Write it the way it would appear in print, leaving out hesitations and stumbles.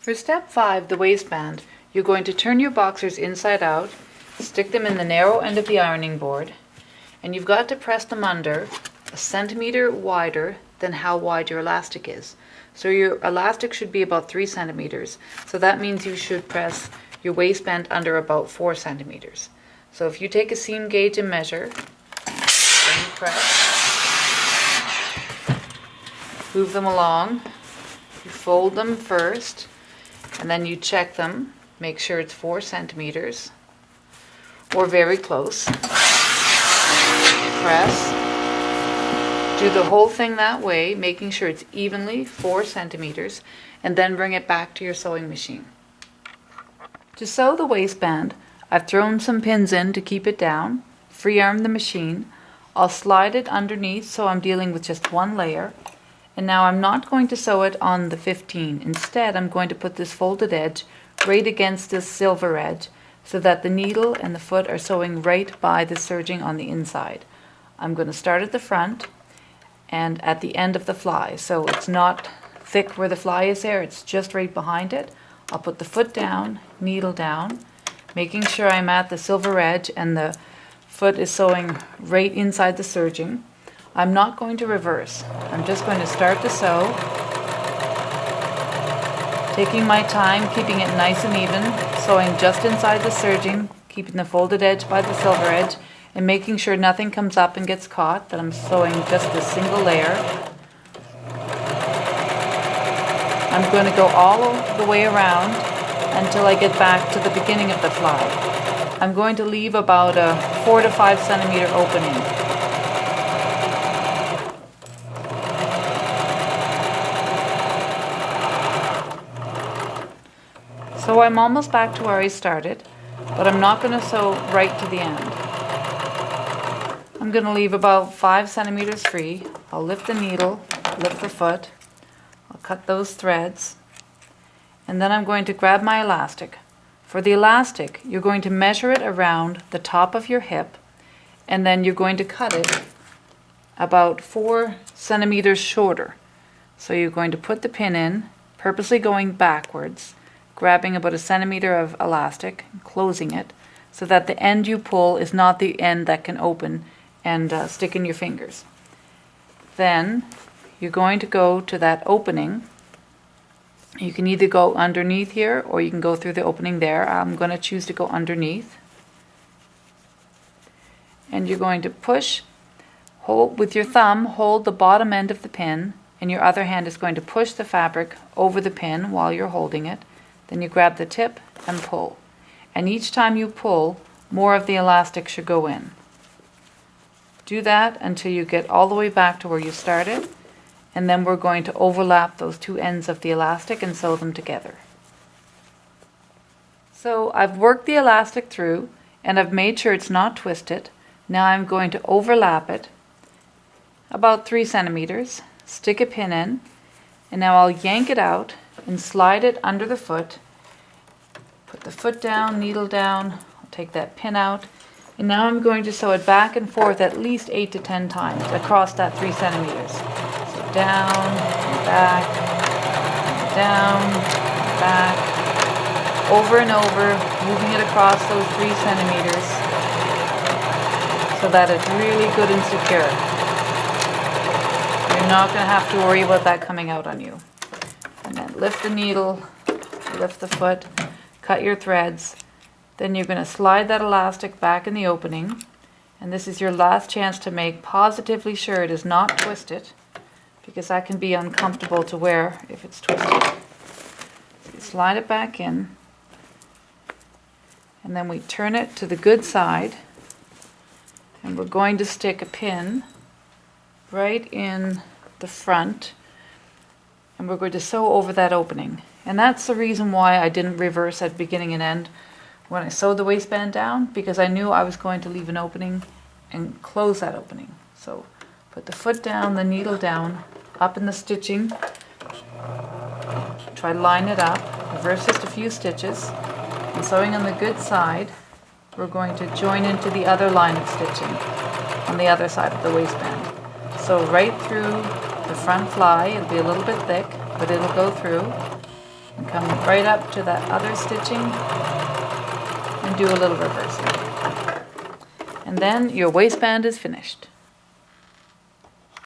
For step 5, the waistband, you're going to turn your boxers inside out, stick them in the narrow end of the ironing board, and you've got to press them under a centimeter wider than how wide your elastic is. So your elastic should be about 3 centimeters. So that means you should press your waistband under about 4 centimeters. So if you take a seam gauge and measure, then you press, move them along, you fold them first, and then you check them, make sure it's 4 centimeters or very close. Press. Do the whole thing that way, making sure it's evenly 4 centimeters, and then bring it back to your sewing machine. To sew the waistband, I've thrown some pins in to keep it down, free arm the machine. I'll slide it underneath so I'm dealing with just one layer. And now I'm not going to sew it on the 15. Instead, I'm going to put this folded edge right against this silver edge so that the needle and the foot are sewing right by the serging on the inside. I'm going to start at the front and at the end of the fly. So it's not thick where the fly is there, it's just right behind it. I'll put the foot down, needle down, making sure I'm at the silver edge and the foot is sewing right inside the serging. I'm not going to reverse. I'm just going to start to sew, taking my time, keeping it nice and even, sewing just inside the serging, keeping the folded edge by the silver edge, and making sure nothing comes up and gets caught, that I'm sewing just a single layer. I'm going to go all the way around until I get back to the beginning of the fly. I'm going to leave about a 4 to 5 centimeter opening. So I'm almost back to where I started, but I'm not going to sew right to the end. I'm going to leave about 5 centimeters free. I'll lift the needle, lift the foot, I'll cut those threads, and then I'm going to grab my elastic. For the elastic, you're going to measure it around the top of your hip, and then you're going to cut it about 4 centimeters shorter. So you're going to put the pin in, purposely going backwards, grabbing about 1 centimeter of elastic, closing it, so that the end you pull is not the end that can open and stick in your fingers. Then you're going to go to that opening. You can either go underneath here or you can go through the opening there. I'm going to choose to go underneath. And you're going to push, hold with your thumb, hold the bottom end of the pin, and your other hand is going to push the fabric over the pin while you're holding it. Then you grab the tip and pull. And each time you pull, more of the elastic should go in. Do that until you get all the way back to where you started, and then we're going to overlap those 2 ends of the elastic and sew them together. So I've worked the elastic through and I've made sure it's not twisted. Now I'm going to overlap it about 3 centimeters, stick a pin in, and now I'll yank it out and slide it under the foot. Put the foot down, needle down, I'll take that pin out, and now I'm going to sew it back and forth at least 8 to 10 times across that 3 centimeters. So down, and back, and down, and back, over and over, moving it across those 3 centimeters so that it's really good and secure. You're not going to have to worry about that coming out on you. And then lift the needle, lift the foot, cut your threads. Then you're going to slide that elastic back in the opening. And this is your last chance to make positively sure it is not twisted, because that can be uncomfortable to wear if it's twisted. So you slide it back in, and then we turn it to the good side, and we're going to stick a pin right in the front, and we're going to sew over that opening. And that's the reason why I didn't reverse at beginning and end when I sewed the waistband down, because I knew I was going to leave an opening and close that opening. So put the foot down, the needle down, up in the stitching, try to line it up, reverse just a few stitches, and sewing on the good side, we're going to join into the other line of stitching on the other side of the waistband. So right through the front fly, it'll be a little bit thick, but it'll go through. And come right up to that other stitching and do a little reversing. And then your waistband is finished.